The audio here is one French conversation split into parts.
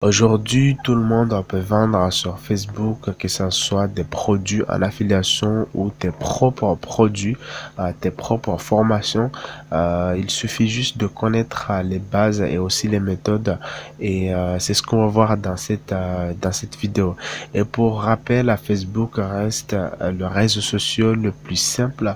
Aujourd'hui, tout le monde peut vendre sur Facebook, que ce soit des produits en affiliation ou tes propres produits, tes propres formations. Il suffit juste de connaître les bases et aussi les méthodes et c'est ce qu'on va voir dans cette vidéo. Et pour rappel, Facebook reste le réseau social le plus simple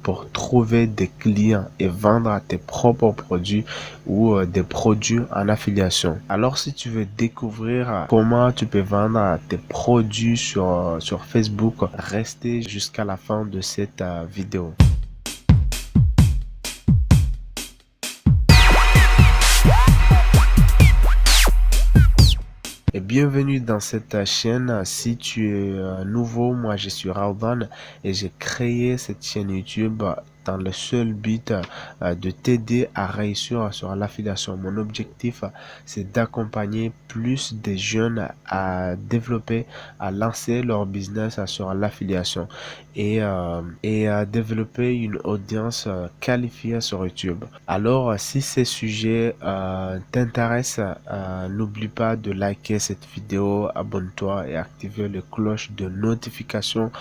pour trouver des clients et vendre tes propres produits ou des produits en affiliation. Alors si tu veux découvrir comment tu peux vendre tes produits sur Facebook, restez jusqu'à la fin de cette vidéo. Et bienvenue dans cette chaîne. Si tu es nouveau, moi je suis Raoban et j'ai créé cette chaîne YouTube dans le seul but de t'aider à réussir sur l'affiliation. Mon objectif, c'est d'accompagner plus de jeunes à développer, à lancer leur business sur l'affiliation et à développer une audience qualifiée sur YouTube. Alors, si ces sujets t'intéressent, n'oublie pas de liker cette vidéo, abonne-toi et activer la cloche de notification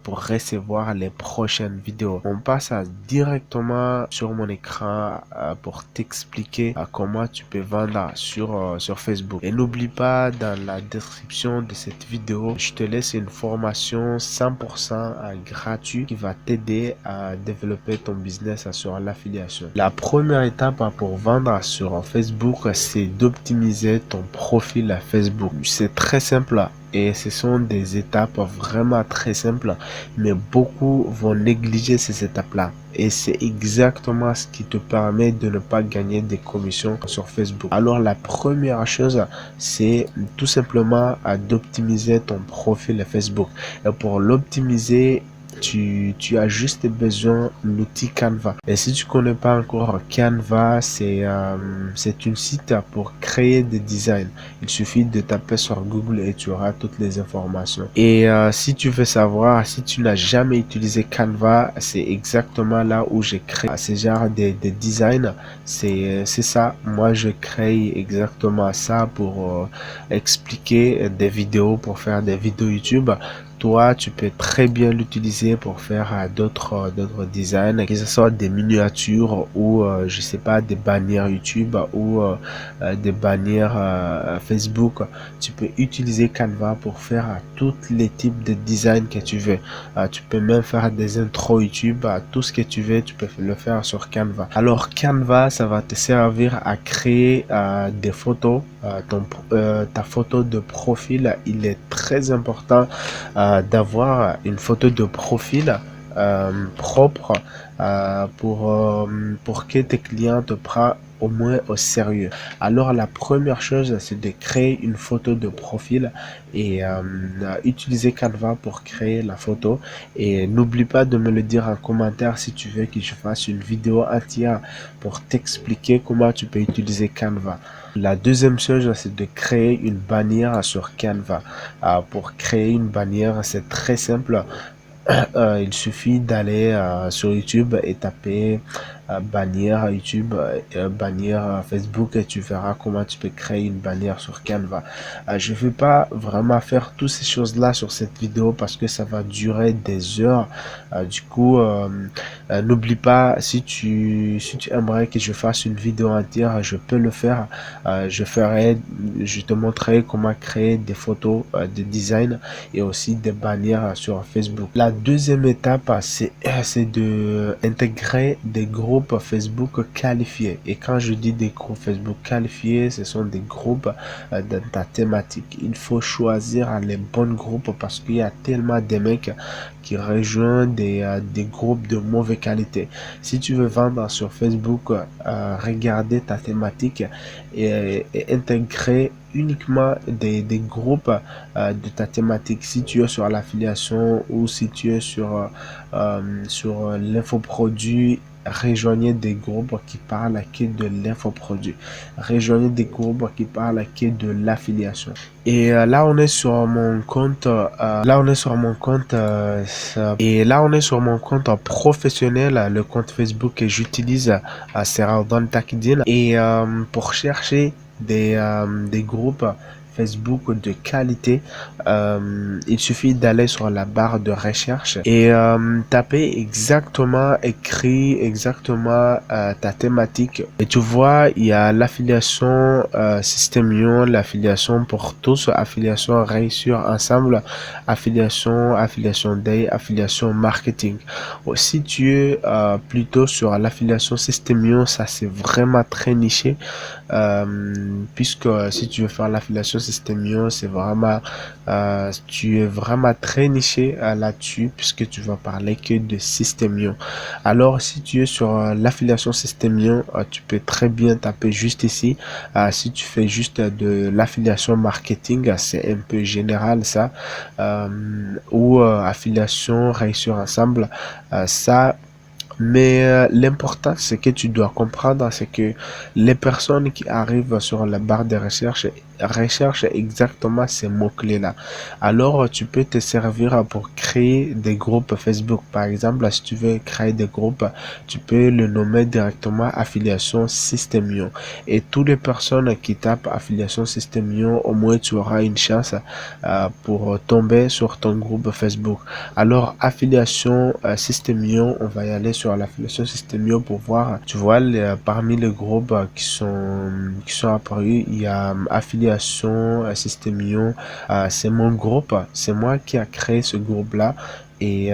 pour recevoir les prochaines vidéos. On passe directement sur mon écran pour t'expliquer comment tu peux vendre sur Facebook. Et n'oublie pas, dans la description de cette vidéo, je te laisse une formation 100% gratuite qui va t'aider à développer ton business sur l'affiliation. La première étape pour vendre sur Facebook, c'est d'optimiser ton profil Facebook. C'est très simple et ce sont des étapes vraiment très simples, mais beaucoup vont négliger ces étapes-là. Et c'est exactement ce qui te permet de ne pas gagner des commissions sur Facebook. Alors la première chose, c'est tout simplement d'optimiser ton profil Facebook. Et pour l'optimiser, tu as juste besoin de l'outil Canva. Et si tu connais pas encore Canva, c'est une site pour créer des designs. Il suffit de taper sur Google et tu auras toutes les informations. Et si tu veux savoir, si tu n'as jamais utilisé Canva, c'est exactement là où j'ai créé ce genre de design. C'est ça. Moi, je crée exactement ça pour expliquer des vidéos, pour faire des vidéos YouTube. Toi, tu peux très bien l'utiliser pour faire d'autres designs, que ce soit des miniatures ou je sais pas, des bannières YouTube ou des bannières Facebook. Tu peux utiliser Canva pour faire tous les types de designs que tu veux. Tu peux même faire des intros YouTube, tout ce que tu veux, tu peux le faire sur Canva. Alors Canva, ça va te servir à créer des photos. Ta photo de profil, il est très important d'avoir une photo de profil propre pour que tes clients te prennent au moins au sérieux. Alors la première chose, c'est de créer une photo de profil et utiliser Canva pour créer la photo. Et n'oublie pas de me le dire en commentaire si tu veux que je fasse une vidéo entière pour t'expliquer comment tu peux utiliser Canva. La deuxième chose, c'est de créer une bannière sur Canva. Pour créer une bannière, c'est très simple. Il suffit d'aller sur YouTube et taper bannière YouTube, bannière Facebook et tu verras comment tu peux créer une bannière sur Canva. Je ne vais pas vraiment faire toutes ces choses-là sur cette vidéo parce que ça va durer des heures. Du coup, n'oublie pas, si tu aimerais que je fasse une vidéo entière, je peux le faire. Je te montrerai comment créer des photos de design et aussi des bannières sur Facebook. La deuxième étape, c'est de intégrer des groupes Facebook qualifiés. Et quand je dis des groupes Facebook qualifiés, ce sont des groupes dans ta thématique. Il faut choisir les bons groupes parce qu'il y a tellement de mecs qui rejoignent des groupes de mauvaise qualité. Si tu veux vendre sur Facebook, regardez ta thématique et intégrer uniquement des groupes de ta thématique. Si tu es sur l'affiliation ou si tu es sur l'infoproduit, rejoignez des groupes qui parlent que de l'infoproduit. Rejoignez des groupes qui parlent que de l'affiliation. Et là on est sur mon compte professionnel, le compte Facebook que j'utilise, c'est Raoban Takdin. Et pour chercher des groupes Facebook de qualité, il suffit d'aller sur la barre de recherche et taper exactement, écrit exactement ta thématique. Et tu vois, il y a l'affiliation Systemion, l'affiliation pour tous, affiliation réussir ensemble, affiliation day, affiliation marketing. Si tu es plutôt sur l'affiliation Systemion, ça c'est vraiment très niché, puisque si tu veux faire l'affiliation Systemion, c'est vraiment, tu es vraiment très niché là-dessus, puisque tu vas parler que de Systemion. Alors si tu es sur l'affiliation Systemion, tu peux très bien taper juste ici. Si tu fais juste de l'affiliation marketing, c'est un peu général ça, ou affiliation réussir ensemble, ça. Mais l'important, c'est que tu dois comprendre, c'est que les personnes qui arrivent sur la barre de recherche recherchent exactement ces mots-clés-là. Alors, tu peux te servir pour créer des groupes Facebook. Par exemple, si tu veux créer des groupes, tu peux le nommer directement affiliation Systemion. Et toutes les personnes qui tapent affiliation Systemion, au moins tu auras une chance pour tomber sur ton groupe Facebook. Alors, affiliation Systemion, on va y aller sur l'affiliation Systemio pour voir. Tu vois, parmi les groupes qui sont apparus, il y a affiliation Systemio. C'est mon groupe, c'est moi qui a créé ce groupe-là. Et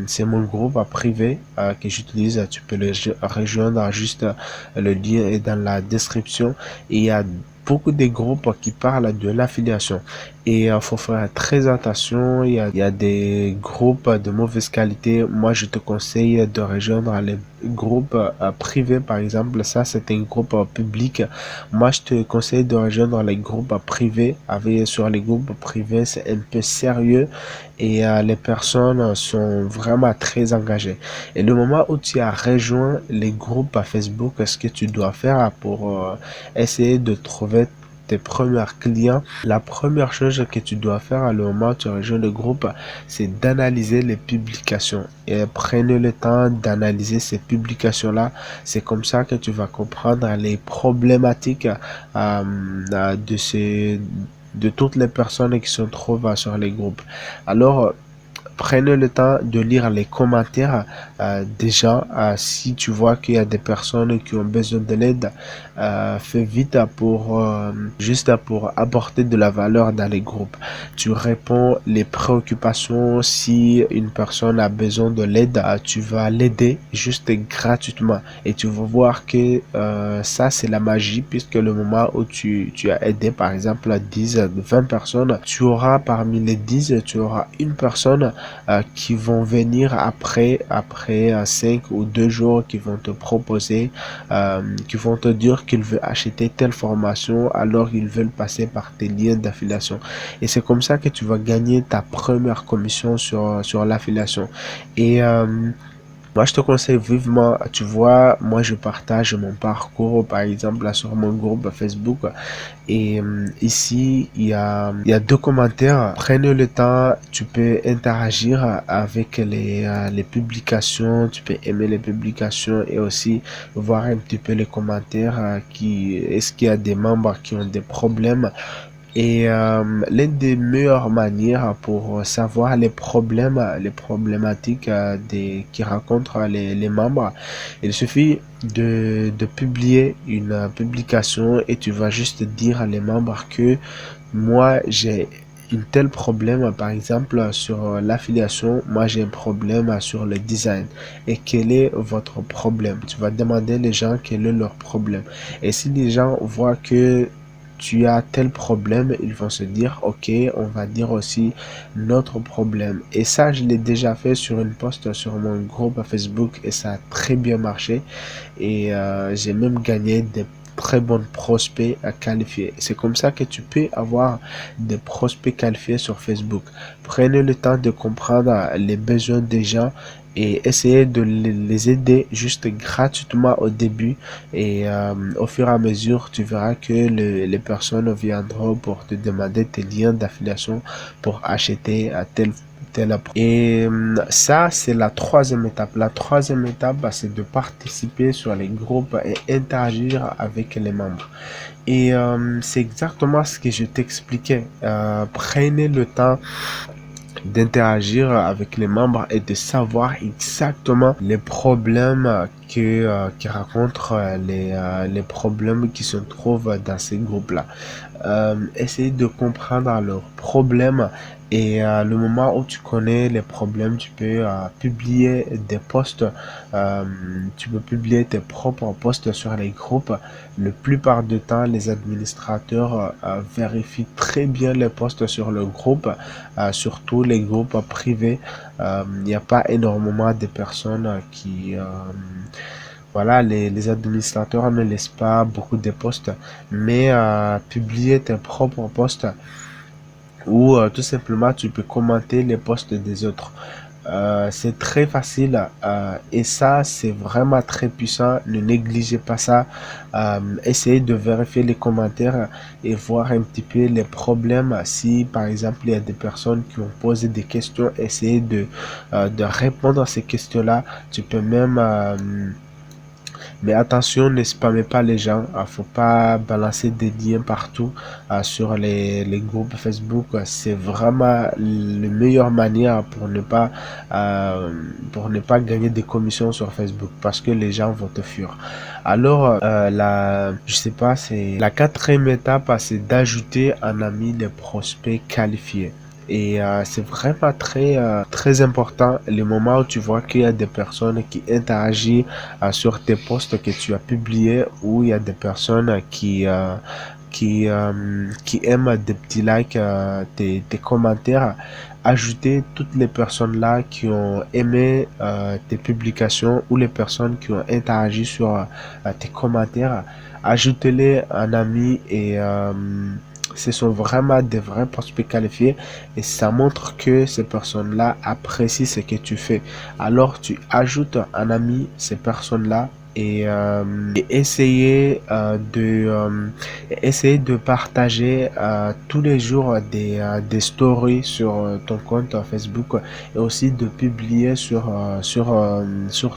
c'est mon groupe privé que j'utilise. Tu peux le rejoindre, juste le lien est dans la description. Et il y a beaucoup de groupes qui parlent de l'affiliation. Et il faut faire très attention, il y a des groupes de mauvaise qualité. Moi, je te conseille de rejoindre les groupes privés, par exemple. Ça, c'est un groupe public. Moi, je te conseille de rejoindre les groupes privés. Sur les groupes privés, c'est un peu sérieux et les personnes sont vraiment très engagées. Et le moment où tu as rejoint les groupes à Facebook, ce que tu dois faire pour essayer de trouver tes premiers clients, la première chose que tu dois faire à le moment où tu rejoins le groupe, c'est d'analyser les publications. Et prenez le temps d'analyser ces publications-là. C'est comme ça que tu vas comprendre les problématiques de toutes les personnes qui se trouvent sur les groupes. Alors, prenez le temps de lire les commentaires des gens. Si tu vois qu'il y a des personnes qui ont besoin de l'aide, fais vite juste pour apporter de la valeur dans les groupes. Tu réponds les préoccupations. Si une personne a besoin de l'aide, tu vas l'aider juste gratuitement. Et tu vas voir que ça, c'est la magie, puisque le moment où tu as aidé, par exemple, 10, 20 personnes, tu auras parmi les 10, tu auras une personne qui vont venir après 5 ou 2 jours, qui vont te proposer, qui vont te dire qu'ils veulent acheter telle formation, alors ils veulent passer par tes liens d'affiliation. Et c'est comme ça que tu vas gagner ta première commission sur l'affiliation. Et moi, je te conseille vivement, tu vois, moi, je partage mon parcours, par exemple, là, sur mon groupe Facebook. Et ici, il y a deux commentaires. Prenez le temps, tu peux interagir avec les publications, tu peux aimer les publications et aussi voir un petit peu les commentaires. Est-ce qu'il y a des membres qui ont des problèmes? Et l'une des meilleures manières pour savoir les problèmes, les problématiques qui rencontrent les membres, il suffit de publier une publication et tu vas juste dire à les membres que moi j'ai un tel problème, par exemple sur l'affiliation, moi j'ai un problème sur le design. Et quel est votre problème? Tu vas demander les gens quel est leur problème. Et si les gens voient que tu as tel problème, ils vont se dire, ok, on va dire aussi notre problème. Et ça, je l'ai déjà fait sur une post sur mon groupe Facebook et ça a très bien marché. Et j'ai même gagné des très bons prospects à qualifier. C'est comme ça que tu peux avoir des prospects qualifiés sur Facebook. Prenez le temps de comprendre les besoins des gens et essayez de les aider juste gratuitement au début et au fur et à mesure tu verras que les personnes viendront pour te demander tes liens d'affiliation pour acheter Et ça, c'est la troisième étape. La troisième étape, c'est de participer sur les groupes et interagir avec les membres. Et c'est exactement ce que je t'expliquais. Prenez le temps d'interagir avec les membres et de savoir exactement les problèmes qui rencontrent les problèmes qui se trouvent dans ces groupes-là. Essayer de comprendre leurs problèmes et le moment où tu connais les problèmes, tu peux publier des posts, tu peux publier tes propres posts sur les groupes. La plupart du temps, les administrateurs vérifient très bien les posts sur le groupe, surtout les groupes privés. Il n'y a pas énormément de personnes qui... voilà, les administrateurs ne laissent pas beaucoup de posts, mais publier tes propres posts ou tout simplement tu peux commenter les posts des autres. C'est très facile et ça c'est vraiment très puissant. Ne négligez pas ça. Essayez de vérifier les commentaires et voir un petit peu les problèmes. Si par exemple il y a des personnes qui ont posé des questions, essayez de répondre à ces questions là. Tu peux même mais attention, ne spammez pas les gens. Faut pas balancer des liens partout sur les groupes Facebook. C'est vraiment la meilleure manière pour ne pas gagner des commissions sur Facebook parce que les gens vont te fuir. Alors, je sais pas, c'est la quatrième étape, c'est d'ajouter un ami des prospects qualifiés. Et c'est vraiment très important le moment où tu vois qu'il y a des personnes qui interagissent sur tes posts que tu as publiés ou il y a des personnes qui aiment des petits likes, tes commentaires. Ajouter toutes les personnes là qui ont aimé tes publications ou les personnes qui ont interagi sur tes commentaires. Ajoutez-les en ami et ce sont vraiment des vrais prospects qualifiés et ça montre que ces personnes-là apprécient ce que tu fais. Alors tu ajoutes un ami ces personnes-là et essayer de partager tous les jours des stories sur ton compte Facebook et aussi de publier sur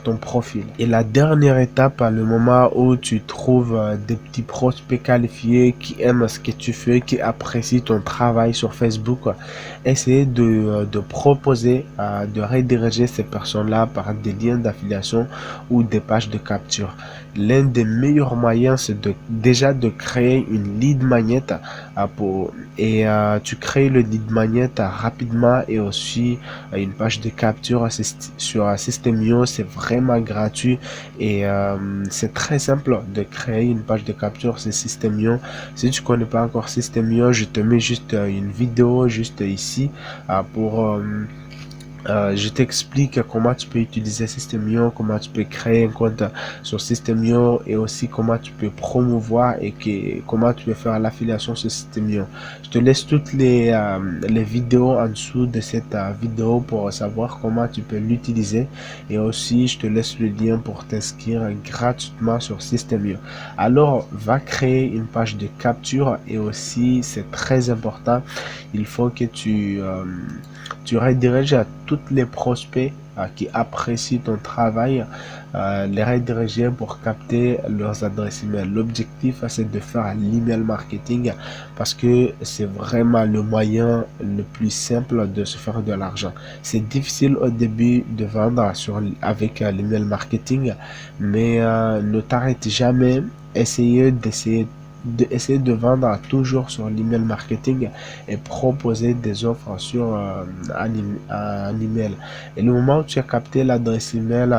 ton profil. Et la dernière étape, le moment où tu trouves des petits prospects qualifiés qui aiment ce que tu fais, qui apprécient ton travail sur Facebook, essayer de proposer, de rediriger ces personnes-là par des liens d'affiliation ou des pages de capture. L'un des meilleurs moyens, c'est déjà de créer une lead magnet tu crées le lead magnet rapidement et aussi une page de capture sur System.io. C'est vraiment gratuit et c'est très simple de créer une page de capture sur System.io. Si tu connais pas encore System.io, je te mets juste une vidéo juste ici pour je t'explique comment tu peux utiliser System.io, comment tu peux créer un compte sur System.io et aussi comment tu peux promouvoir et comment tu peux faire l'affiliation sur System.io. Je te laisse toutes les vidéos en dessous de cette vidéo pour savoir comment tu peux l'utiliser et aussi je te laisse le lien pour t'inscrire gratuitement sur System.io. Alors, va créer une page de capture et aussi c'est très important, il faut que tu rediriges à tous les prospects qui apprécient ton travail, les rediriger pour capter leurs adresses email. L'objectif, c'est de faire l'email marketing parce que c'est vraiment le moyen le plus simple de se faire de l'argent. C'est difficile au début de vendre avec l'email marketing, mais ne t'arrête jamais. Essayer de vendre toujours sur l'email marketing et proposer des offres sur un email. Et le moment où tu as capté l'adresse email,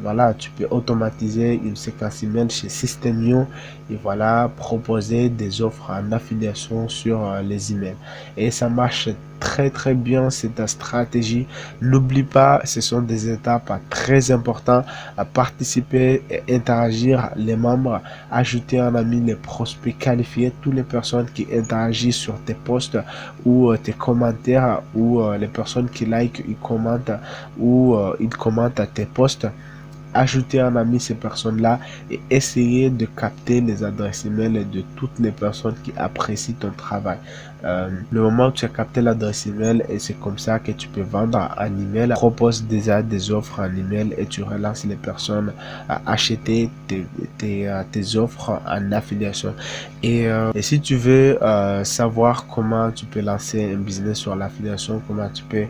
voilà, tu peux automatiser une séquence email chez System.io et voilà, proposer des offres en affiliation sur les emails. Et ça marche très bien cette stratégie. N'oublie pas, ce sont des étapes très importantes à participer et interagir les membres, ajouter un ami, les prospects qualifiés, toutes les personnes qui interagissent sur tes posts ou tes commentaires ou les personnes qui like, ils commentent ou ils commentent à tes posts. ajouter en ami ces personnes-là et essayer de capter les adresses email de toutes les personnes qui apprécient ton travail. Le moment où tu as capté l'adresse email, et c'est comme ça que tu peux vendre en email, propose déjà des offres en email et tu relances les personnes à acheter tes offres en affiliation. Et si tu veux savoir comment tu peux lancer un business sur l'affiliation, comment tu peux,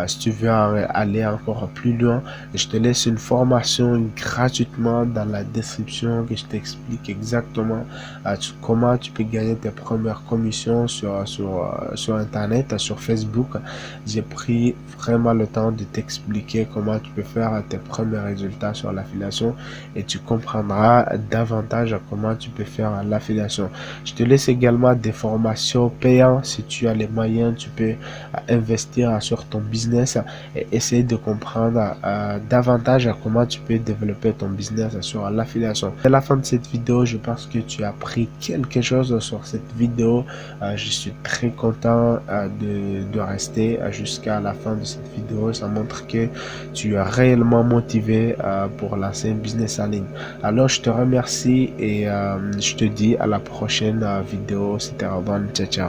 si tu veux aller encore plus loin, je te laisse une formation gratuitement dans la description que je t'explique exactement comment tu peux gagner tes premières commissions sur Internet, sur Facebook. J'ai pris vraiment le temps de t'expliquer comment tu peux faire tes premiers résultats sur l'affiliation et tu comprendras davantage comment tu peux faire l'affiliation. Je te laisse également des formations payantes. Si tu as les moyens, tu peux investir sur ton business et essayer de comprendre davantage comment tu peux développer ton business sur l'affiliation. À la fin de cette vidéo, je pense que tu as appris quelque chose sur cette vidéo. Je suis très content de rester jusqu'à la fin de cette vidéo. Ça montre que tu es réellement motivé pour lancer un business en ligne. Alors, je te remercie et je te dis à la prochaine vidéo. C'était Robin. Ciao, ciao.